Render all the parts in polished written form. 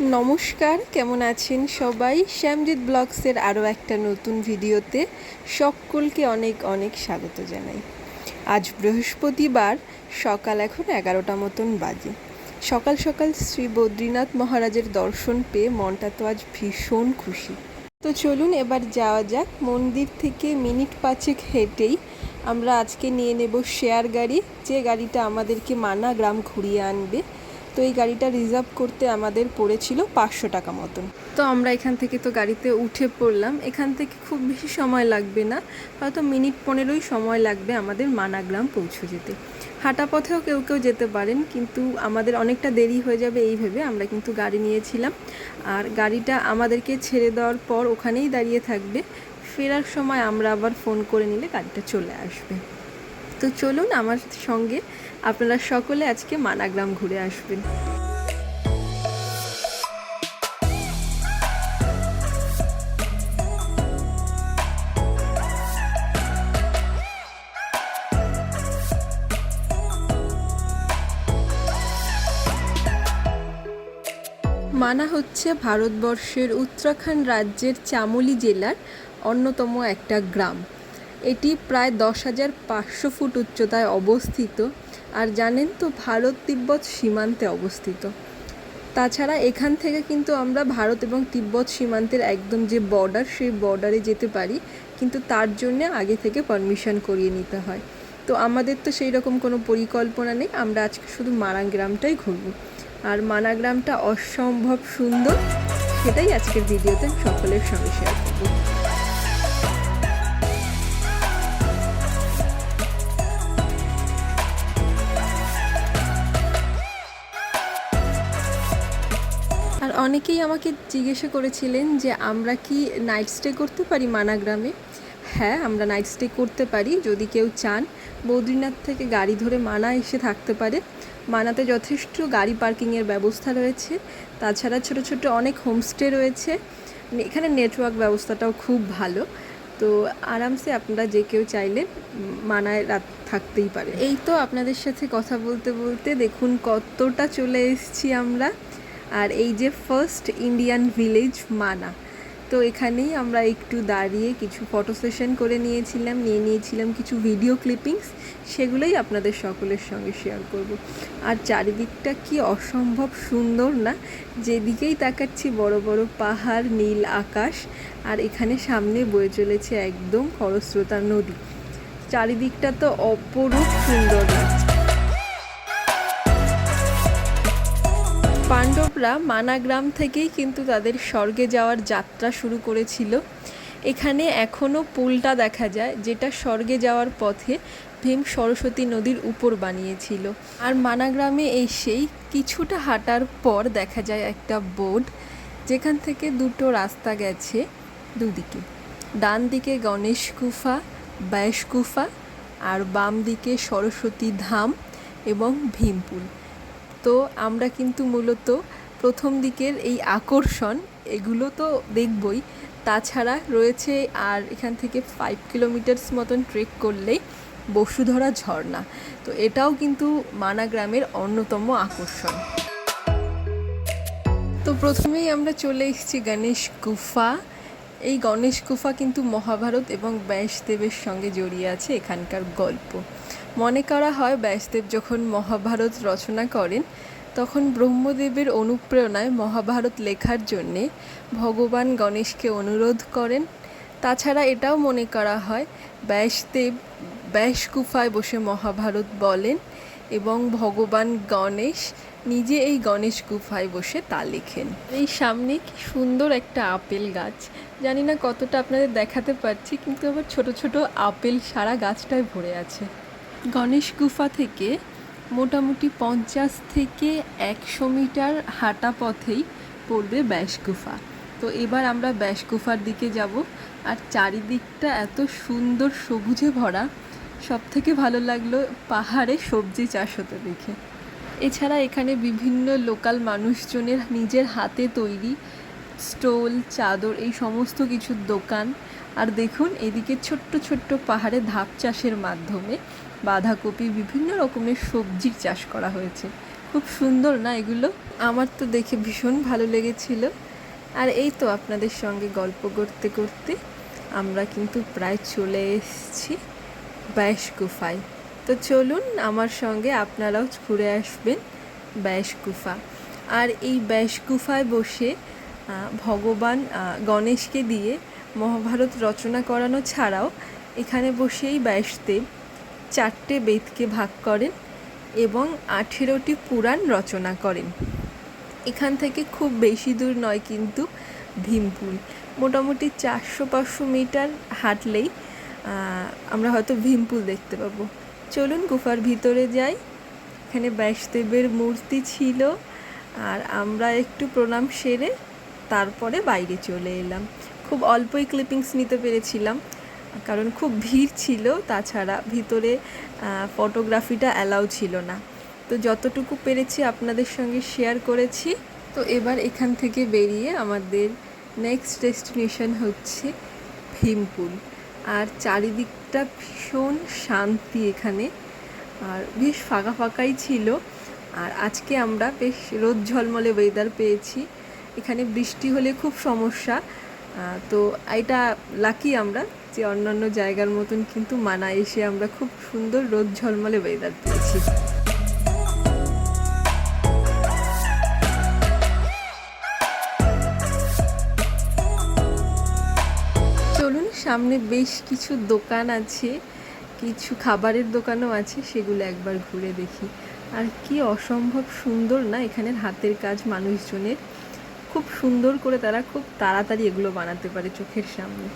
নমস্কার, কেমন আছেন সবাই? শ্যামজিৎ ব্লগসের আরও একটা নতুন ভিডিওতে সকলকে অনেক অনেক স্বাগত জানাই। আজ বৃহস্পতিবার, সকাল এখন 11টা মতন বাজে। সকাল সকাল শ্রী বদ্রীনাথ মহারাজের দর্শন পেয়ে মনটা তো আজ ভীষণ খুশি। তো চলুন এবার যাওয়া যাক। মন্দির থেকে মিনিট 5 হেঁটেই আমরা আজকে নিয়ে নেব শেয়ার গাড়ি, যে গাড়িটা আমাদেরকে মানা গ্রাম ঘুরিয়ে আনবে। তো এই গাড়িটা রিজার্ভ করতে আমাদের পড়েছিল 500 টাকা মতন। তো আমরা এখান থেকে তো গাড়িতে উঠে পড়লাম। এখান থেকে খুব বেশি সময় লাগবে না, হয়তো মিনিট 15ই সময় লাগবে আমাদের মানাগ্রাম পৌঁছে যেতে। হাঁটা পথেও কেউ কেউ যেতে পারেন, কিন্তু আমাদের অনেকটা দেরি হয়ে যাবে এই ভেবে আমরা কিন্তু গাড়ি নিয়েছিলাম। আর গাড়িটা আমাদেরকে ছেড়ে দেওয়ার পর ওখানেই দাঁড়িয়ে থাকবে। ফেরার সময় আমরা আবার ফোন করে নিলে গাড়িটা চলে আসবে। তো চলুন আমার সঙ্গে আপনারা সকলে আজকে মানাগ্রাম ঘুরে আসবেন। মানা হচ্ছে ভারতবর্ষের উত্তরাখণ্ড রাজ্যের চামোলি জেলার অন্যতম একটা গ্রাম। এটি প্রায় 10,500 ফুট উচ্চতায় অবস্থিত। আর জানেন তো, ভারত তিব্বত সীমান্তে অবস্থিত। তাছাড়া এখান থেকে কিন্তু আমরা ভারত এবং তিব্বত সীমান্তের একদম যে বর্ডার, সেই বর্ডারে যেতে পারি, কিন্তু তার জন্যে আগে থেকে পারমিশন করিয়ে নিতে হয়। তো আমাদের তো সেই রকম কোনো পরিকল্পনা নেই, আমরা আজকে শুধু মানাগ্রামটাই ঘুরবো। আর মানাগ্রামটা অসম্ভব সুন্দর, সেটাই আজকের ভিডিওতে সকলের সঙ্গে শেয়ার করবো। আর অনেকেই আমাকে জিজ্ঞাসা করেছিলেন যে আমরা কি নাইট স্টে করতে পারি মানাগ্রামে। হ্যাঁ, আমরা নাইট স্টে করতে পারি যদি কেউ চান। বদ্রীনাথ থেকে গাড়ি ধরে মানা এসে থাকতে পারে। মানাতে যথেষ্ট গাড়ি পার্কিংয়ের ব্যবস্থা রয়েছে। তাছাড়া ছোট ছোট অনেক হোমস্টে রয়েছে। এখানে নেটওয়ার্ক ব্যবস্থাটাও খুব ভালো। তো আরামসে আপনারা যে কেউ চাইলে মানায় রাত থাকতেই পারে। এই তো আপনাদের সাথে কথা বলতে বলতে দেখুন কতটা চলে এসেছি আমরা। আর এই যে ফার্স্ট ইন্ডিয়ান ভিলেজ মানা, তো এখানেই আমরা একটু দাঁড়িয়ে কিছু ফটো সেশন করে নিয়েছিলাম কিছু ভিডিও ক্লিপিংস, সেগুলোই আপনাদের সকলের সঙ্গে শেয়ার করব। আর চারিদিকটা কি অসম্ভব সুন্দর না, যেদিকেই তাকাচ্ছি বড় বড় পাহাড়, নীল আকাশ, আর এখানে সামনে বয়ে চলেছে একদম খরস্রোতা নদী। চারিদিকটা তো অপরূপ সুন্দর লাগছে। পাণ্ডবরা মানাগ্রাম থেকেই কিন্তু তাদের স্বর্গে যাওয়ার যাত্রা শুরু করেছিল। এখানে এখনও পুলটা দেখা যায়, যেটা স্বর্গে যাওয়ার পথে ভীম সরস্বতী নদীর উপর বানিয়েছিল। আর মানাগ্রামে এসেই কিছুটা হাঁটার পর দেখা যায় একটা বোর্ড, যেখান থেকে দুটো রাস্তা গেছে দুদিকে। ডান দিকে গণেশ গুফা, ব্যাস গুফা, আর বাম দিকে সরস্বতী ধাম এবং ভীমপুল। তো আমরা কিন্তু মূলত প্রথম দিকের এই আকর্ষণ এগুলো তো দেখবই, তাছাড়া রয়েছে আর এখান থেকে 5 কিলোমিটার্স মতন ট্রেক করলেই বসুধরা ঝর্ণা। তো এটাও কিন্তু মানাগ্রামের অন্যতম আকর্ষণ। তো প্রথমেই আমরা চলে এসেছি গণেশ গুফা। এই গণেশ গুফা কিন্তু মহাভারত এবং ব্যাসদেবের সঙ্গে জড়িয়ে আছে এখানকার গল্প। মনে করা হয় ব্যাসদেব যখন মহাভারত রচনা করেন, তখন ব্রহ্মদেবের অনুপ্রেরণায় মহাভারত লেখার জন্যে ভগবান গণেশকে অনুরোধ করেন। তাছাড়া এটাও মনে করা হয় ব্যাসদেব ব্যাস গুফায় বসে মহাভারত বলেন এবং ভগবান গণেশ নিজে এই গণেশ গুফায় বসে তা লেখেন। এই সামনে কি সুন্দর একটা আপেল গাছ, জানি না কতটা আপনাদের দেখাতে পারছি, কিন্তু আবার ছোট ছোট আপেল সারা গাছটায় ভরে আছে। গণেশ গুফা থেকে মোটামুটি 50 থেকে 100 মিটার হাঁটা পথেই পড়বে ব্যাস গুফা। তো এবার আমরা ব্যাস গুফার দিকে যাব। আর চারিদিকটা এত সুন্দর সবুজে ভরা, সবথেকে ভালো লাগলো পাহাড়ে সবজি চাষ হতে দেখে। এছাড়া এখানে বিভিন্ন লোকাল মানুষজনের নিজের হাতে তৈরি স্টোল, চাদর, এই সমস্ত কিছুর দোকান। আর দেখুন এদিকে ছোট্ট ছোট্ট পাহাড়ে ধাপ চাষের মাধ্যমে বাঁধাকপি, বিভিন্ন রকমের সবজির চাষ করা হয়েছে। খুব সুন্দর না এগুলো? আমার তো দেখে ভীষণ ভালো লেগেছিল। আর এই তো আপনাদের সঙ্গে গল্প করতে করতে আমরা কিন্তু প্রায় চলে এসেছি ব্যাস গুফায়। তো চলুন আমার সঙ্গে আপনারাও ঘুরে আসবেন ব্যাস গুফা। আর এই ব্যাস গুফায় বসে ভগবান গণেশকে দিয়ে মহাভারত রচনা করানো ছাড়াও এখানে বসেই ব্যাসদেব 4টে বেদকে ভাগ করেন এবং 18টি পুরাণ রচনা করেন। এখান থেকে খুব বেশি দূর নয় কিন্তু ভীমপুল, মোটামুটি 400-500 মিটার হাঁটলেই আমরা হয়তো ভীমপুল দেখতে পাবো। চলুন গুফার ভিতরে যাই। এখানে ব্যাসদেবের মূর্তি ছিল, আর আমরা একটু প্রণাম সেরে তারপরে বাইরে চলে এলাম। খুব অল্পই ক্লিপিংস নিতে পেরেছিলাম, কারণ খুব ভিড় ছিল, তাছাড়া ভিতরে ফটোগ্রাফিটা অ্যালাউ ছিল না। তো যতটুকু পেরেছি আপনাদের সঙ্গে শেয়ার করেছি। তো এবার এখান থেকে বেরিয়ে আমাদের নেক্সট ডেস্টিনেশন হচ্ছে ভীমপুল। আর চারিদিকটা ভীষণ শান্তি এখানে, আর বেশ ফাঁকা ফাঁকাই ছিল। আর আজকে আমরা বেশ রোদ ঝলমলে ওয়েদার পেয়েছি। এখানে বৃষ্টি হলে খুব সমস্যা, তো এটা লাকি আমরা যে অন্যান্য জায়গার মতন কিন্তু মানায় এসে আমরা খুব সুন্দর রোদ ঝলমলে ওয়েদার পেয়েছি। চলুন, সামনে বেশ কিছু দোকান আছে, কিছু খাবারের দোকানও আছে, সেগুলো একবার ঘুরে দেখি। আর কি অসম্ভব সুন্দর না এখানের হাতের কাজ মানুষজনের, খুব সুন্দর করে তারা খুব তাড়াতাড়ি এগুলো বানাতে পারে চোখের সামনে।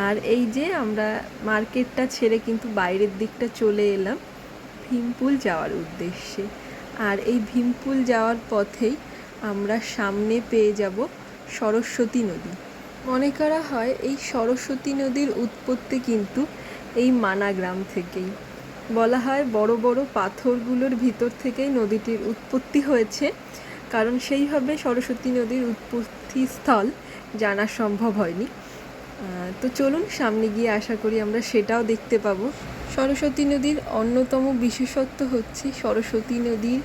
আর এই যে আমরা মার্কেটটা ছেড়ে কিন্তু বাইরের দিকটা চলে এলাম ভীমপুল যাওয়ার উদ্দেশ্যে। আর এই ভীমপুল যাওয়ার পথেই আমরা সামনে পেয়ে যাব সরস্বতী নদী। মনে করা হয় এই সরস্বতী নদীর উৎপত্তি কিন্তু এই মানা গ্রাম থেকেই। বলা হয় বড় বড় পাথরগুলোর ভিতর থেকেই নদীটির উৎপত্তি হয়েছে, কারণ সেইভাবে সরস্বতী নদীর উৎপত্তি স্থল জানা সম্ভব হয়নি। তো চলুন সামনে গিয়ে আশা করি আমরা সেটাও দেখতে পাবো। সরস্বতী নদীর অন্যতম বিশেষত্ব হচ্ছে সরস্বতী নদীর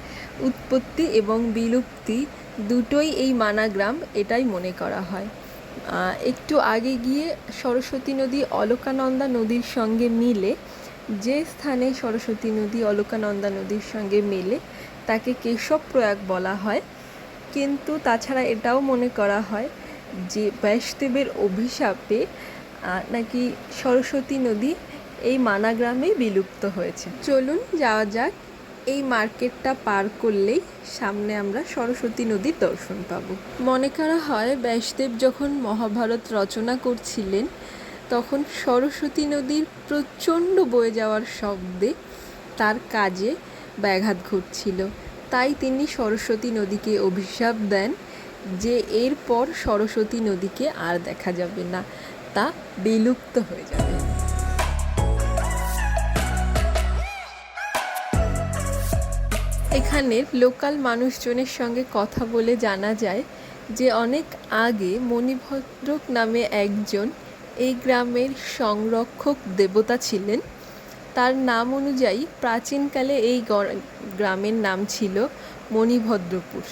উৎপত্তি এবং বিলুপ্তি দুটোই এই মানা গ্রাম, এটাই মনে করা হয়। একটু আগে গিয়ে সরস্বতী নদী অলকানন্দা নদীর সঙ্গে মিলে, যে স্থানে সরস্বতী নদী অলকানন্দা নদীর সঙ্গে মেলে তাকে কেশবপ্রয়াগ বলা হয়। কিন্তু তাছাড়া এটাও মনে করা হয় যে ব্যাসদেবের অভিশাপে নাকি সরস্বতী নদী এই মানা গ্রামে বিলুপ্ত হয়েছে। চলুন যাওয়া যাক। এই মার্কেটটা পার করলেই সামনে আমরা সরস্বতী নদীর দর্শন পাব। মনে করা হয় ব্যাসদেব যখন মহাভারত রচনা করছিলেন তখন সরস্বতী নদীর প্রচণ্ড বয়ে যাওয়ার শব্দে তার কাজে ব্যাঘাত ঘটছিল, তাই তিনি সরস্বতী নদীকে অভিশাপ দেন যে এরপর সরস্বতী নদীকে আর দেখা যাবে না, তা বিলুপ্ত হয়ে যাবে। এখানের লোকাল মানুষজনের সঙ্গে কথা বলে জানা যায় যে অনেক আগে মণিভদ্রক নামে একজন এই গ্রামের সংরক্ষক দেবতা ছিলেন। তার নাম অনুযায়ী প্রাচীনকালে এই গ্রামের নাম ছিল মণিভদ্রপুর।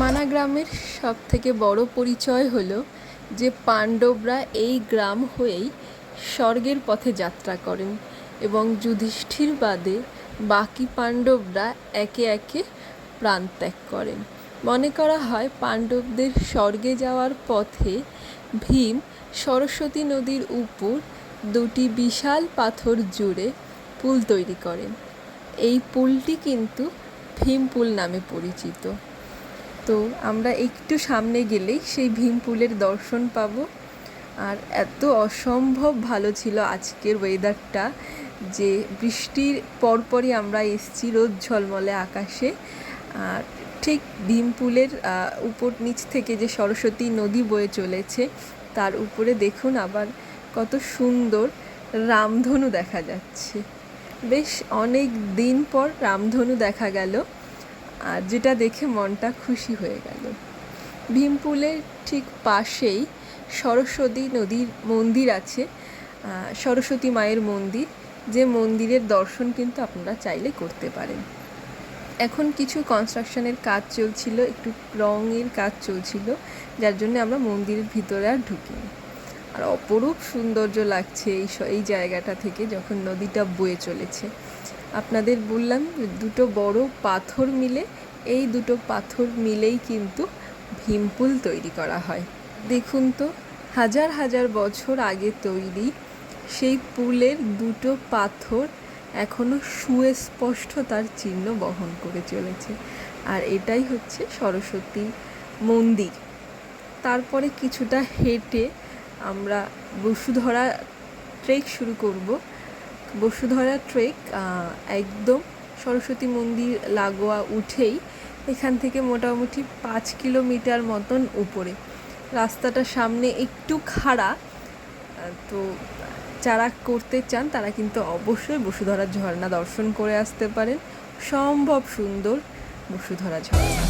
মানা গ্রামের সব থেকে বড় পরিচয় হলো যে পাণ্ডবরা এই গ্রাম হয়েই স্বর্গের পথে যাত্রা করেন এবং যুধিষ্ঠির বাদে বাকি পাণ্ডবরা একে একে প্রাণ ত্যাগ করেন। মনে করা হয় পাণ্ডবদের স্বর্গে যাওয়ার পথে ভীম সরস্বতী নদীর উপর দুটি বিশাল পাথর জুড়ে পুল তৈরি করেন। এই পুলটি কিন্তু ভীমপুল নামে পরিচিত। তো আমরা একটু সামনে গেলেই সেই ভীমপুলের দর্শন পাব। আর এত অসম্ভব ভালো ছিল আজকের ওয়েদারটা যে বৃষ্টির পরপরই আমরা এসেছি রোদ ঝলমলে আকাশে। আর ঠিক ভীমপুলের উপর নিচ থেকে যে সরস্বতী নদী বয়ে চলেছে তার উপরে দেখুন আবার কত সুন্দর রামধনু দেখা যাচ্ছে। বেশ অনেক দিন পর রামধনু দেখা গেল, আর যেটা দেখে মনটা খুশি হয়ে গেল। ভীমপুলের ঠিক পাশেই সরস্বতী নদীর মন্দির আছে, সরস্বতী মায়ের মন্দির, যে মন্দিরের দর্শন কিন্তু আপনারা চাইলে করতে পারেন। এখন কিছু কনস্ট্রাকশনের কাজ চলছিল, একটু রঙের কাজ চলছিল, যার জন্য আমরা মন্দিরের ভিতরে আর ঢুকিনি। আর অপরূপ সৌন্দর্য লাগছে এই জায়গাটা থেকে যখন নদীটা বয়ে চলেছে। আপনাদের বললাম দুটো বড় পাথর মিলে, এই দুটো পাথর মিলেই কিন্তু ভীমপুল তৈরি করা হয়। দেখুন তো, হাজার হাজার বছর আগে তৈরি সেই পুলের দুটো পাথর এখনও সুস্পষ্ট তার চিহ্ন বহন করে চলেছে। আর এটাই হচ্ছে সরস্বতী মন্দির। তারপরে কিছুটা হেঁটে আমরা বসুধরা ট্রেক শুরু করব। বসুধরা ট্রেক একদম সরস্বতী মন্দির লাগোয়া উঠেই এখান থেকে মোটামুটি 5 কিলোমিটার মতন উপরে। রাস্তাটা সামনে একটু খাড়া, তো যারা করতে চান তারা কিন্তু অবশ্যই বসুধরা ঝর্ণা দর্শন করে আসতে পারেন। সম্ভব সুন্দর বসুধরা ঝর্ণা।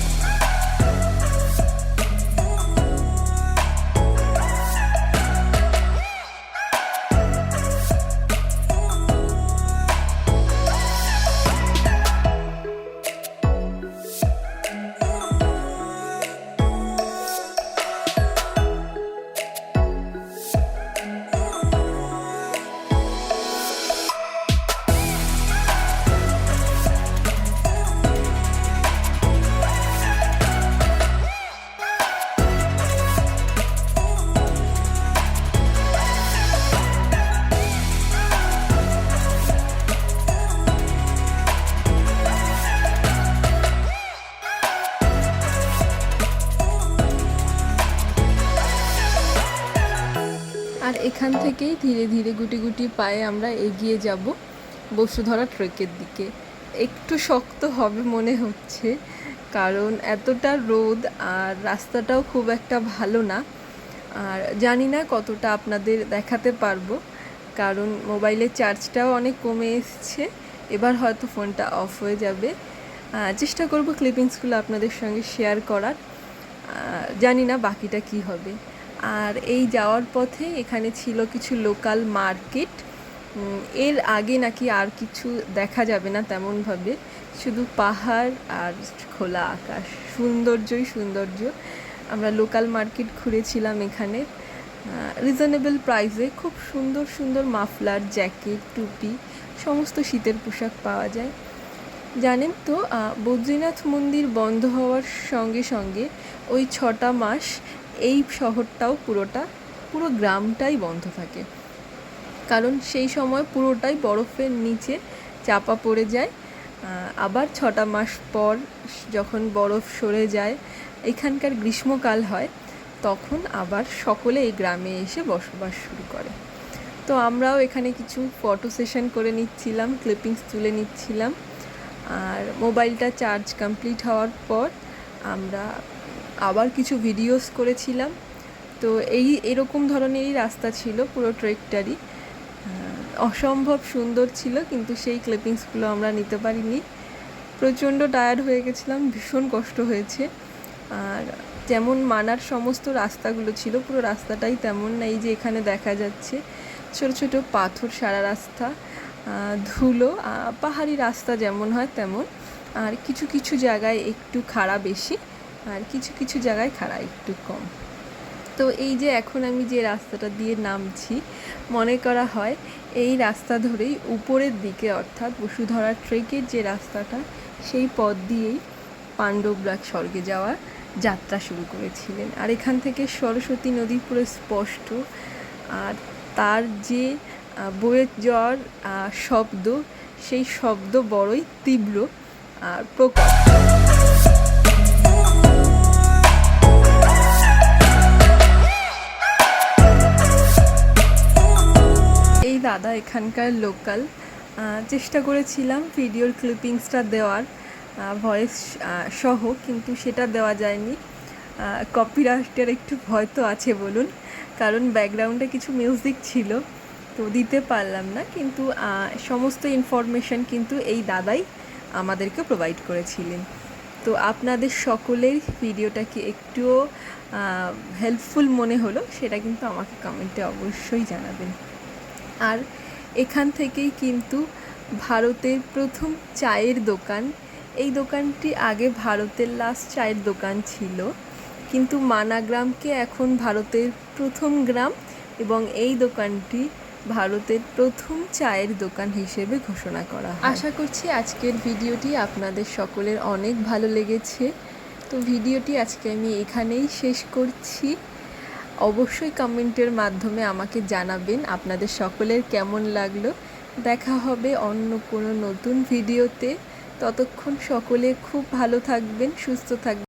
আর এখান থেকেই ধীরে ধীরে গুটি গুটি পায়ে আমরা এগিয়ে যাব বসুধরা ট্রেকের দিকে। একটু শক্ত হবে মনে হচ্ছে, কারণ এতটা রোদ আর রাস্তাটাও খুব একটা ভালো না। আর জানি না কতটা আপনাদের দেখাতে পারবো, কারণ মোবাইলের চার্জটাও অনেক কমে এসছে। এবার হয়তো ফোনটা অফ হয়ে যাবে। চেষ্টা করব ক্লিপিংসগুলো আপনাদের সঙ্গে শেয়ার করার, জানি না বাকিটা কি হবে। আর এই যাওয়ার পথে এখানে ছিল কিছু লোকাল মার্কেট। এর আগে নাকি আর কিছু দেখা যাবে না তেমনভাবে, শুধু পাহাড় আর খোলা আকাশ, সৌন্দর্যই সৌন্দর্য। আমরা লোকাল মার্কেট ঘুরেছিলাম এখানে, রিজনেবল প্রাইসে খুব সুন্দর সুন্দর মাফলার, জ্যাকেট, টুপি, সমস্ত শীতের পোশাক পাওয়া যায়। জানেন তো, বদ্রীনাথ মন্দির বন্ধ হওয়ার সঙ্গে সঙ্গে ওই 6টা মাস এই শহরটাও পুরো গ্রামটাই বন্ধ থাকে, কারণ সেই সময় পুরোটাই বরফের নিচে চাপা পড়ে যায়। আবার 6টা মাস পর যখন বরফ সরে যায়, এখানকার গ্রীষ্মকাল হয়, তখন আবার সকলে এই গ্রামে এসে বসবাস শুরু করে। তো আমরাও এখানে কিছু ফটো সেশন করে নিচ্ছিলাম, ক্লিপিংস তুলে নিচ্ছিলাম। আর মোবাইলটা চার্জ কমপ্লিট হওয়ার পর আমরা আবার কিছু ভিডিওস করেছিলাম। তো এরকম ধরনেরই রাস্তা ছিল পুরো ট্রেকটারই, অসম্ভব সুন্দর ছিল, কিন্তু সেই ক্লিপিংসগুলো আমরা নিতে পারিনি। প্রচণ্ড টায়ার্ড হয়ে গেছিলাম, ভীষণ কষ্ট হয়েছে। আর যেমন মানার সমস্ত রাস্তাগুলো ছিল, পুরো রাস্তাটাই তেমন না। এই যে এখানে দেখা যাচ্ছে ছোট ছোট পাথর সারা রাস্তা, ধুলো, পাহাড়ি রাস্তা যেমন হয় তেমন। আর কিছু কিছু জায়গায় একটু খাড়া বেশি, আর কিছু কিছু জায়গায় খাড়া একটু কম। তো এই যে এখন আমি যে রাস্তাটা দিয়ে নামছি, মনে করা হয় এই রাস্তা ধরেই উপরের দিকে, অর্থাৎ বসুধরা ট্রেকের যে রাস্তাটা, সেই পথ দিয়েই পাণ্ডবরা স্বর্গে যাওয়ার যাত্রা শুরু করেছিলেন। আর এখান থেকে সরস্বতী নদী পুরো স্পষ্ট, আর তার যে বয়ে যাওয়ার শব্দ, সেই শব্দ বড়ই তীব্র আর প্রকট। এই দাদা এখানকার লোকাল, চেষ্টা করেছিলাম ভিডিওর ক্লিপিংসটা দেওয়ার ভয়েস সহ, কিন্তু সেটা দেওয়া যায়নি। কপিরাইটের একটু ভয় তো আছে বলুন, কারণ ব্যাকগ্রাউন্ডে কিছু মিউজিক ছিল, তো দিতে পারলাম না। কিন্তু সমস্ত ইনফরমেশন কিন্তু এই দাদাই আমাদেরকে প্রোভাইড করেছিলেন। তো আপনাদের সকলের ভিডিওটা কি একটুও হেল্পফুল মনে হলো সেটা কিন্তু আমাকে কমেন্টে অবশ্যই জানাবেন। আর এখান থেকেই কিন্তু ভারতের প্রথম চায়ের দোকান, এই দোকানটি আগে ভারতের লাস্ট চায়ের দোকান ছিল, কিন্তু মানাগ্রামকে এখন ভারতের প্রথম গ্রাম এবং এই দোকানটি ভারতের প্রথম চায়ের দোকান হিসেবে ঘোষণা করা হয়। আশা করছি আজকের ভিডিওটি আপনাদের সকলের অনেক ভালো লেগেছে। তো ভিডিওটি আজকে আমি এখানেই শেষ করছি। অবশ্যই কমেন্টের মাধ্যমে আমাকে জানাবেন আপনাদের সকলের কেমন লাগলো। দেখা হবে অন্য কোনো নতুন ভিডিওতে। ততক্ষণ সকলে খুব ভালো থাকবেন, সুস্থ থাকবেন।